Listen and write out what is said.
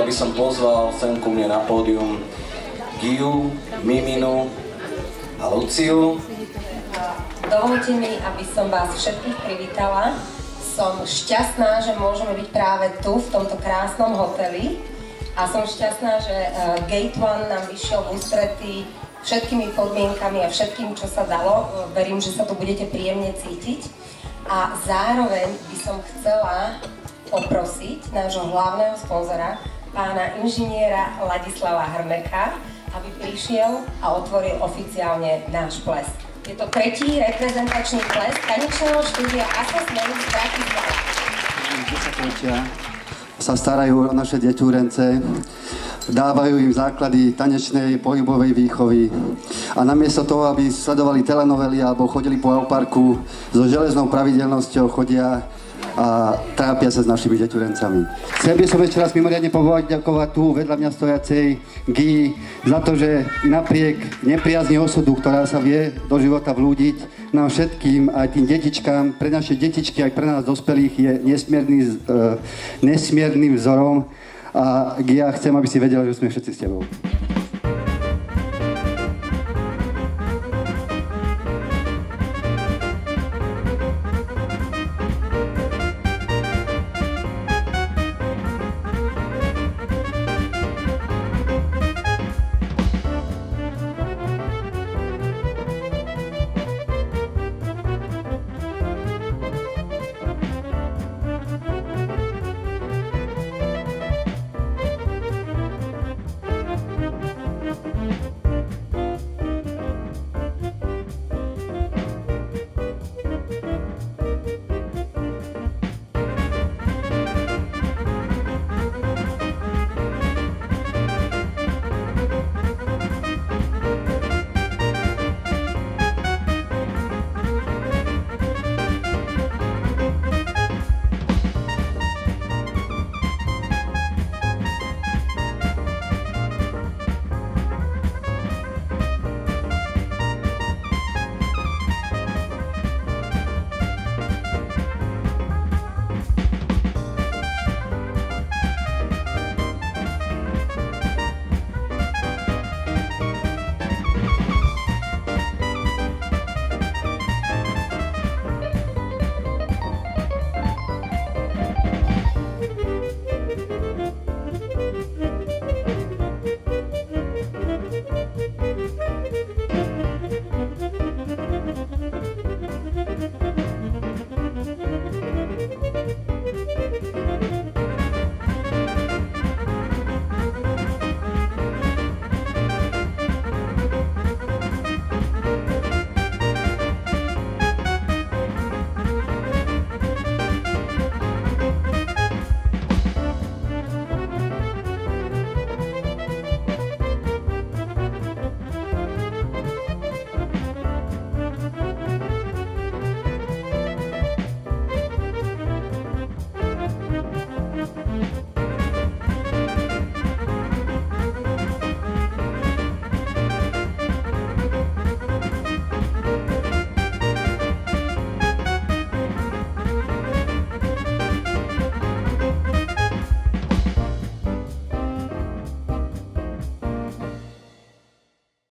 by som pozval sem ku mne na pódium Giu, Miminu a Luciu. Dovolte mi, aby som vás všetkých privítala. Som šťastná, že môžeme byť práve tu, v tomto krásnom hoteli. A som šťastná, že Gate One nám vyšiel v ústretí všetkými podmienkami a všetkým, čo sa dalo. Verím, že sa tu budete príjemne cítiť. A zároveň by som chcela poprosiť nášho hlavného sponzora, pána inžiniera Ladislava Hrmeka, aby prišiel a otvoril oficiálne náš ples. Je to tretí reprezentačný ples tanečného štúdia Asos Melis z Bratislavy. 10 sa starajú o naše deťúrence, dávajú im základy tanečnej pohybovej výchovy a namiesto toho, aby sledovali telenovely alebo chodili po Auparku, so železnou pravidelnosťou chodia a trápia sa s našimi deťurencami. Chcel by som ešte raz mimoriadne poďakovať tu vedľa mňa stojacej Gii za to, že napriek nepriazni osudu, ktorá sa vie do života vlúdiť, nám všetkým, aj tým detičkám, pre naše detičky, aj pre nás dospelých je nesmiernym vzorom. A Gia, chcem, aby si vedela, že sme všetci s tebou.